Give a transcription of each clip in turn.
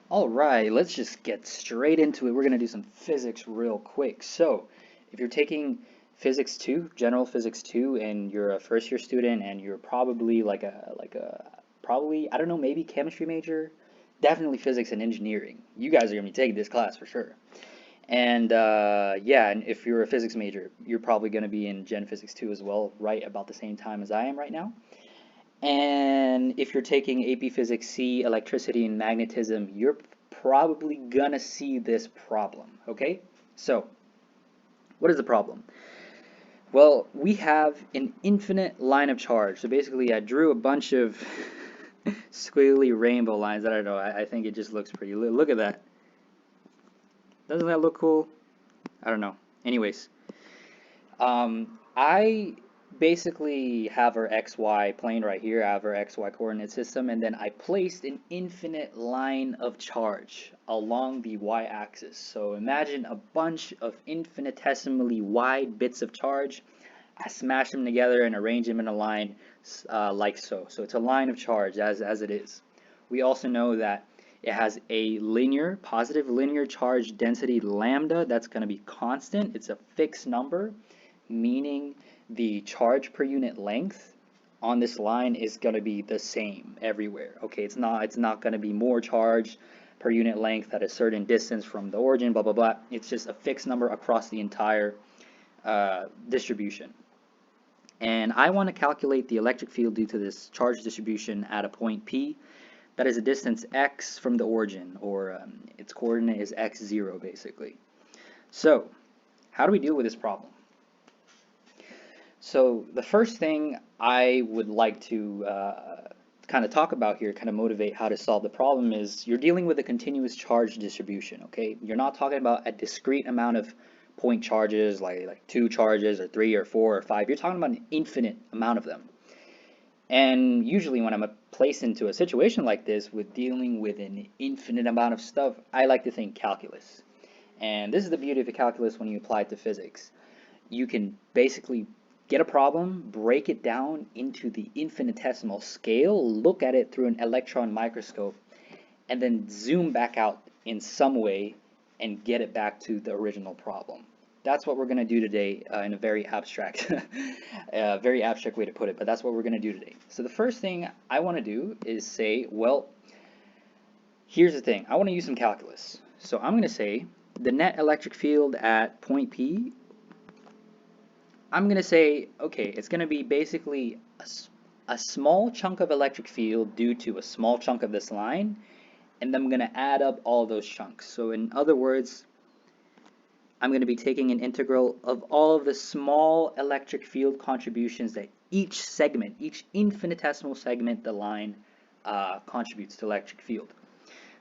All right, let's just get straight into it. We're going to do some physics real quick. So, if you're taking physics 2, general physics 2, and you're a first year student and you're probably probably, I don't know, maybe chemistry major, definitely physics and engineering. You guys are going to be taking this class for sure. And yeah, and if you're a physics major, you're probably going to be in Gen Physics 2 as well, right about the same time as I am right now. And if you're taking AP Physics C, electricity and magnetism, you're probably gonna see this problem, okay? So, what is the problem? Well, we have an infinite line of charge. So basically, I drew a bunch of squiggly rainbow lines. I don't know, I think it just looks pretty. Look at that. Doesn't that look cool? I don't know. Anyways, I basically have our XY plane right here. I have our XY coordinate system, and then I placed an infinite line of charge along the Y-axis. So imagine a bunch of infinitesimally wide bits of charge. I smash them together and arrange them in a line like so. So it's a line of charge as it is. We also know that it has a linear, positive linear charge density lambda that's going to be constant. It's a fixed number, meaning the charge per unit length on this line is going to be the same everywhere. Okay, it's not going to be more charge per unit length at a certain distance from the origin, blah blah blah. It's just a fixed number across the entire distribution. And I want to calculate the electric field due to this charge distribution at a point P that is a distance x from the origin, or its coordinate is x0 basically. So, how do we deal with this problem? So the first thing I would like to kind of talk about here, kind of motivate how to solve the problem, is you're dealing with a continuous charge distribution, okay? You're not talking about a discrete amount of point charges, like 2 charges or 3 or 4 or 5. You're talking about an infinite amount of them. And usually when I'm placed into a situation like this with dealing with an infinite amount of stuff, I like to think calculus. And this is the beauty of the calculus when you apply it to physics. You can basically get a problem, break it down into the infinitesimal scale, look at it through an electron microscope, and then zoom back out in some way and get it back to the original problem. That's what we're going to do today in a very abstract, very abstract way to put it, but that's what we're going to do today. So the first thing I want to do is say, well, here's the thing. I want to use some calculus. So I'm going to say the net electric field at point P, I'm going to say, okay, it's going to be basically a small chunk of electric field due to a small chunk of this line, and then I'm going to add up all those chunks. So in other words, I'm going to be taking an integral of all of the small electric field contributions that each segment, each infinitesimal segment the line contributes to electric field.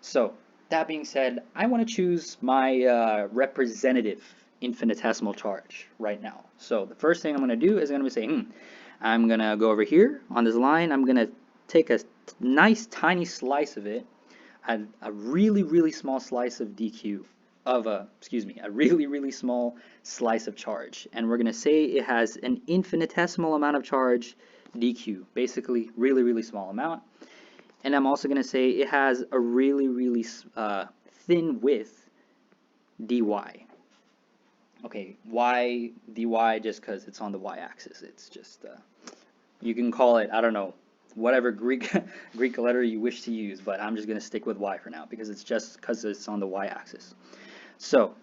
So that being said, I want to choose my representative infinitesimal charge right now. So the first thing I'm going to do is I'm going to be saying, I'm going to go over here on this line. I'm going to take a nice tiny slice of it, a really small slice of dq, a really small slice of charge. And we're going to say it has an infinitesimal amount of charge dq, basically really small amount. And I'm also going to say it has a really thin width dy. Okay, why dy? Just because it's on the y-axis. It's just, you can call it, I don't know, whatever Greek letter you wish to use, but I'm just going to stick with y for now because it's just because it's on the y-axis. So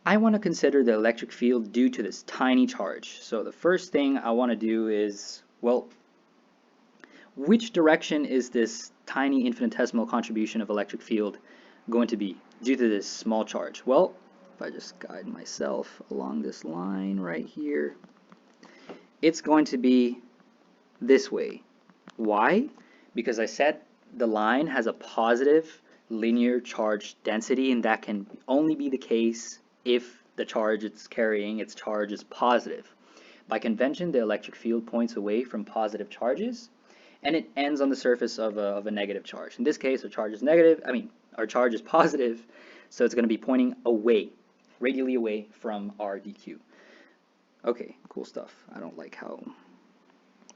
I want to consider the electric field due to this tiny charge. So the first thing I want to do is, well, which direction is this tiny infinitesimal contribution of electric field going to be due to this small charge? Well, if I just guide myself along this line right here, it's going to be this way. Why? Because I said the line has a positive linear charge density, and that can only be the case if the charge it's carrying, its charge, is positive. By convention, the electric field points away from positive charges, and it ends on the surface of a negative charge. In this case, our charge is negative, our charge is positive, so it's going to be pointing away, radially away from our dq. Okay, cool stuff. I don't like how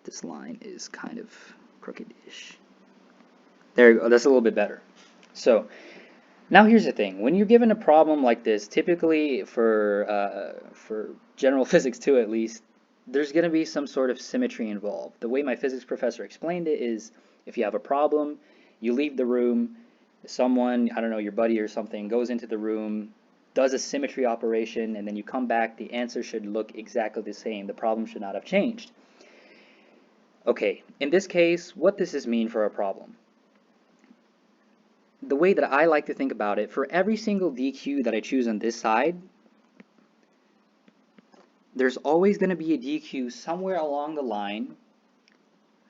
this line is kind of crooked-ish. There you go, that's a little bit better. So Now here's the thing, when you're given a problem like this, typically for general physics too at least, there's going to be some sort of symmetry involved. The way my physics professor explained it is if you have a problem, you leave the room, someone, I don't know, your buddy or something, goes into the room, does a symmetry operation, and then you come back, the answer should look exactly the same. The problem should not have changed. Okay, in this case, what does this mean for a problem? The way that I like to think about it, for every single DQ that I choose on this side, there's always going to be a DQ somewhere along the line,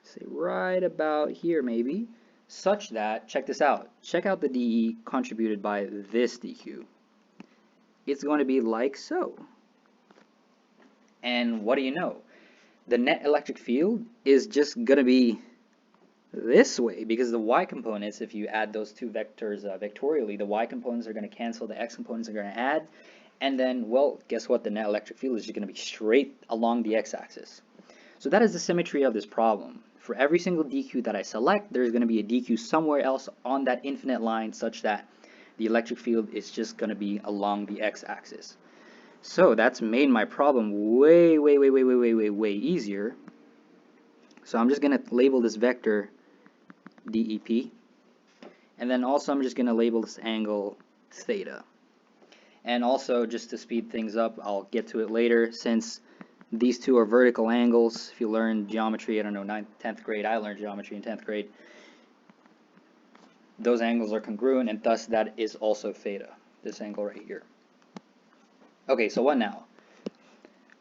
say right about here maybe, such that, check this out, check out the DE contributed by this DQ. It's going to be like so. And what do you know? The net electric field is just going to be this way, because the y components, if you add those two vectors vectorially, the y components are going to cancel, the x components are going to add, and then, well, guess what? The net electric field is just going to be straight along the x-axis. So that is the symmetry of this problem. For every single DQ that I select, there's going to be a DQ somewhere else on that infinite line such that the electric field is just going to be along the x-axis. So that's made my problem way easier. So I'm just going to label this vector DEP, and then also I'm just going to label this angle theta. And also, just to speed things up, I'll get to it later, since these two are vertical angles. If you learn geometry, I don't know, 9th, 10th grade, I learned geometry in 10th grade, those angles are congruent, and thus that is also theta, this angle right here. Okay, so what now?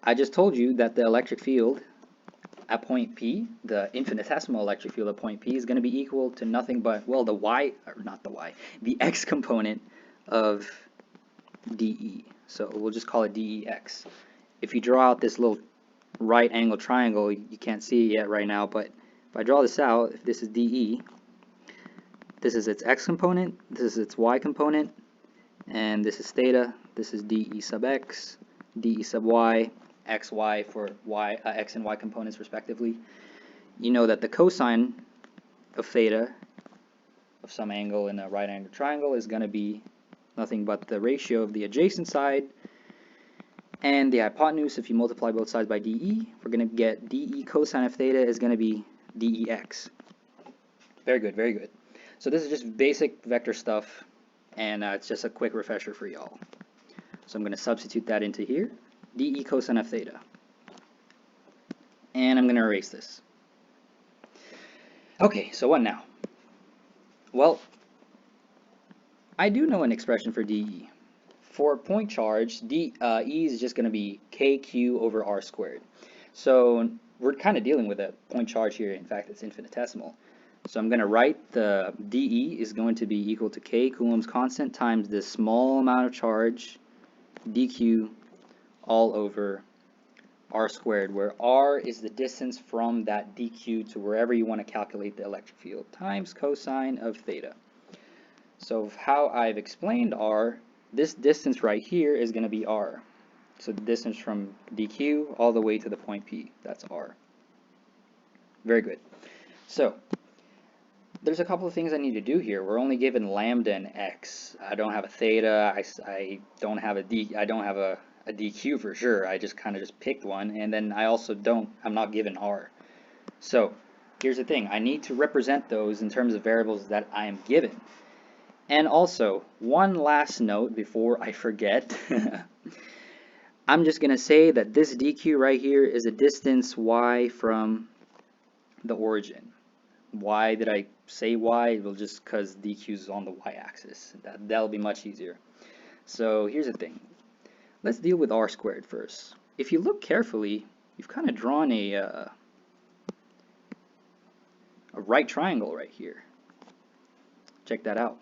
I just told you that the electric field at point P, the infinitesimal electric field at point P, is going to be equal to nothing but, well, the y, or not the y, the x component of dE. So we'll just call it dEx. If you draw out this little right angle triangle, you can't see it yet right now, but if I draw this out, if this is dE, this is its x component, this is its y component, and this is theta, this is dE sub x, dE sub y, xy for y, x and y components respectively. You know that the cosine of theta of some angle in a right angle triangle is going to be nothing but the ratio of the adjacent side and the hypotenuse. If you multiply both sides by dE, we're going to get dE cosine of theta is going to be dEx. Very good, very good. So this is just basic vector stuff, and it's just a quick refresher for y'all. So I'm going to substitute that into here, dE cosine of theta. And I'm going to erase this. Okay, so what now? Well, I do know an expression for dE. For point charge, E is just going to be kq over r squared. So we're kind of dealing with a point charge here. In fact, it's infinitesimal. So I'm going to write the dE is going to be equal to k Coulomb's constant times this small amount of charge, dq, all over r squared, where r is the distance from that dq to wherever you want to calculate the electric field, times cosine of theta. So how I've explained r, this distance right here is going to be r. So the distance from dq all the way to the point P, that's r. Very good. So there's a couple of things I need to do here. We're only given lambda and x. I don't have a theta. I don't have a dq for sure. I just kind of just picked one, and then I'm not given r. So here's the thing. I need to represent those in terms of variables that I am given. And also, one last note before I forget. I'm just going to say that this dq right here is a distance y from the origin. Why did I say y? Well, just because dq is on the y-axis. That'll be much easier. So here's the thing. Let's deal with r squared first. If you look carefully, you've kind of drawn a right triangle right here. Check that out.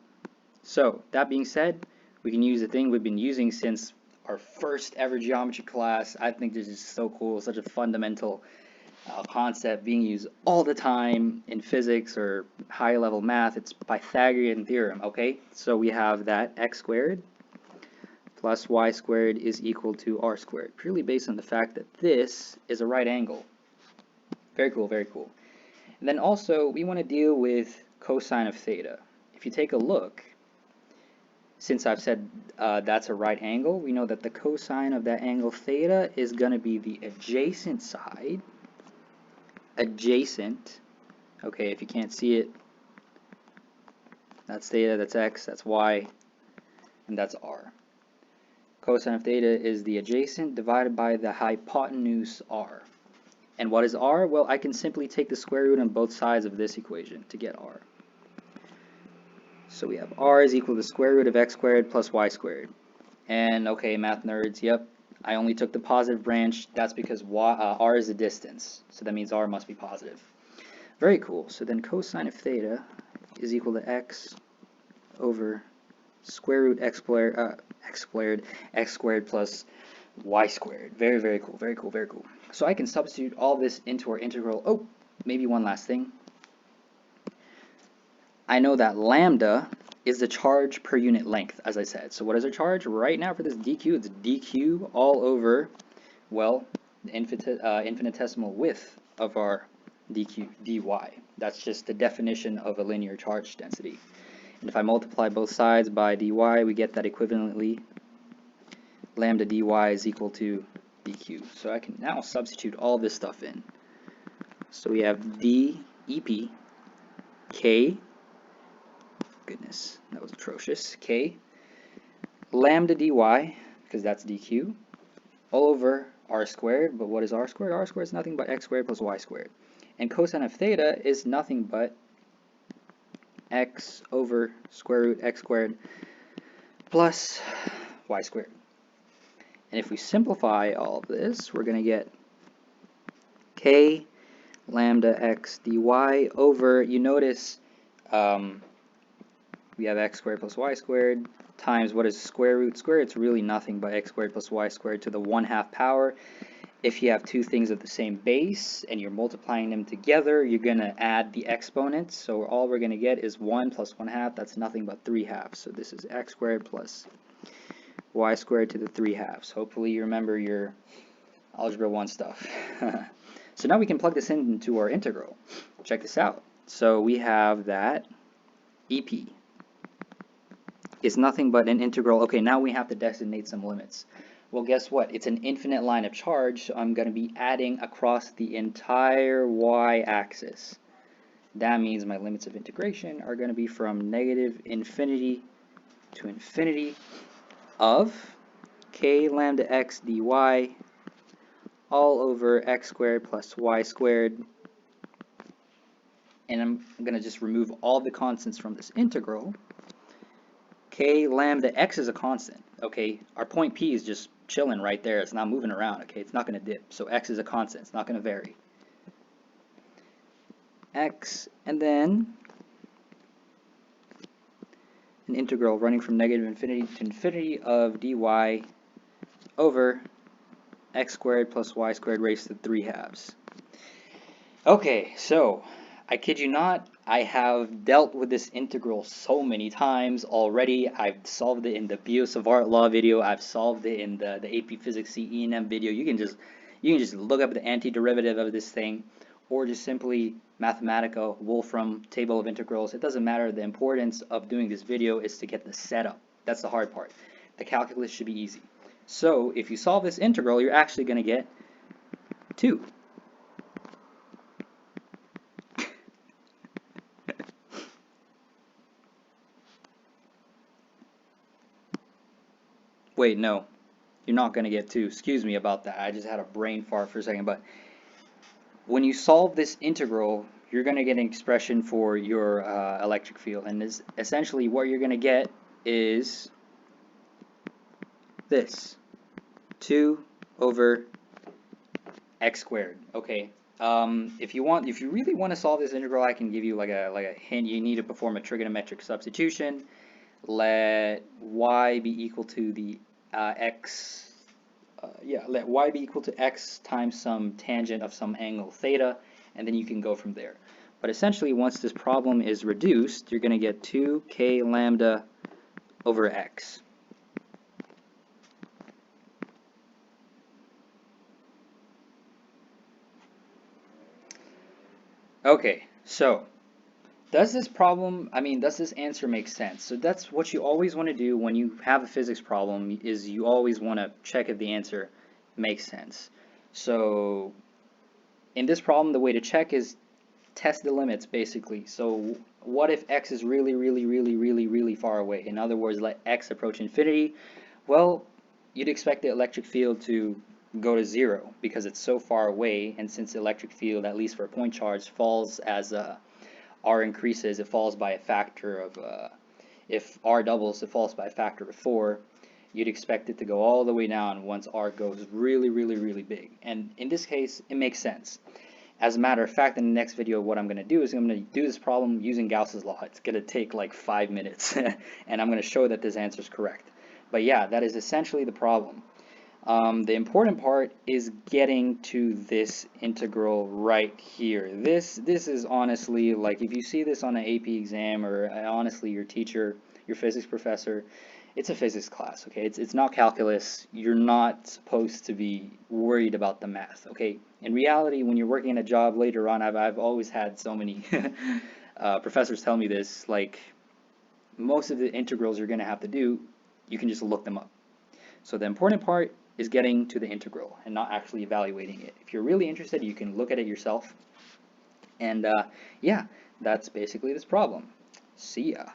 So that being said, we can use the thing we've been using since our first ever geometry class. I think this is so cool, such a fundamental concept being used all the time in physics or high level math. It's Pythagorean theorem, okay? So we have that x squared plus y squared is equal to r squared, purely based on the fact that this is a right angle. Very cool, very cool. And then also we want to deal with cosine of theta. If you take a look, since I've said that's a right angle, we know that the cosine of that angle theta is going to be the adjacent side. Adjacent. Okay, if you can't see it, that's theta, that's x, that's y, and that's r. Cosine of theta is the adjacent divided by the hypotenuse r. And what is r? Well, I can simply take the square root on both sides of this equation to get r. So we have r is equal to the square root of x squared plus y squared. And okay, math nerds, yep, I only took the positive branch. That's because r is the distance. So that means r must be positive. Very cool. So then cosine of theta is equal to x over square root x squared plus y squared. Very, very cool, very cool, very cool. So I can substitute all this into our integral. Oh, maybe one last thing. I know that lambda is the charge per unit length, as I said. So what is our charge? Right now for this dq, it's dq all over, well, the infinitesimal width of our dq dy. That's just the definition of a linear charge density. And if I multiply both sides by dy, we get that equivalently lambda dy is equal to dq. So I can now substitute all this stuff in. So we have d ep k, goodness, that was atrocious, k lambda dy, because that's dq, all over r squared. But what is r squared? R squared is nothing but x squared plus y squared. And cosine of theta is nothing but x over square root x squared plus y squared. And if we simplify all of this, we're going to get k lambda x dy over, you notice we have x squared plus y squared times, what is square root? Square root's really nothing but x squared plus y squared to the 1/2 power. If you have two things of the same base and you're multiplying them together, you're going to add the exponents. So all we're going to get is 1 plus 1/2. That's nothing but 3/2. So this is x squared plus y squared to the 3/2. Hopefully you remember your Algebra 1 stuff. So now we can plug this into our integral. Check this out. So we have that EP is nothing but an integral. Okay, now we have to designate some limits. Well, guess what? It's an infinite line of charge, so I'm going to be adding across the entire y-axis. That means my limits of integration are going to be from negative infinity to infinity of k lambda x dy all over x squared plus y squared. And I'm going to just remove all the constants from this integral. K lambda x is a constant. Okay, our point P is just chilling right there. It's not moving around. Okay, it's not going to dip. So x is a constant. It's not going to vary. X, and then an integral running from negative infinity to infinity of dy over x squared plus y squared raised to 3/2. Okay, so I kid you not, I have dealt with this integral so many times already. I've solved it in the Bios of Art Law video. I've solved it in the AP Physics C E&M video. You can just look up the antiderivative of this thing, or just simply Mathematica Wolfram table of integrals. It doesn't matter. The importance of doing this video is to get the setup. That's the hard part. The calculus should be easy. So if you solve this integral, you're actually going to get 2. Wait, no, you're not going to get 2. Excuse me about that. I just had a brain fart for a second. But when you solve this integral, you're going to get an expression for your electric field. And this, essentially what you're going to get is this, 2 over x squared. Okay. If you really want to solve this integral, I can give you like a hint. You need to perform a trigonometric substitution. Let y be equal to the let y be equal to x times some tangent of some angle theta, and then you can go from there. But essentially, once this problem is reduced, you're going to get 2k lambda over x. Okay, so Does this problem, I mean, does this answer make sense? So that's what you always want to do when you have a physics problem, is you always want to check if the answer makes sense. So in this problem, the way to check is test the limits, basically. So what if x is really, really, really, really, really far away? In other words, let x approach infinity. Well, you'd expect the electric field to go to zero because it's so far away, and since the electric field, at least for a point charge, falls as r increases, it falls by a factor of, if r doubles, it falls by a factor of 4. You'd expect it to go all the way down once r goes really, really, really big. And in this case, it makes sense. As a matter of fact, in the next video, what I'm going to do is I'm going to do this problem using Gauss's law. It's going to take like 5 minutes, and I'm going to show that this answer is correct. But yeah, that is essentially the problem. The important part is getting to this integral right here. This is honestly, like, if you see this on an AP exam, or honestly your teacher, your physics professor, it's a physics class, okay? It's not calculus. You're not supposed to be worried about the math, okay? In reality, when you're working in a job later on, I've always had so many professors tell me this, like, most of the integrals you're going to have to do, you can just look them up. So the important part is getting to the integral and not actually evaluating it. If you're really interested, you can look at it yourself. And yeah, that's basically this problem. See ya.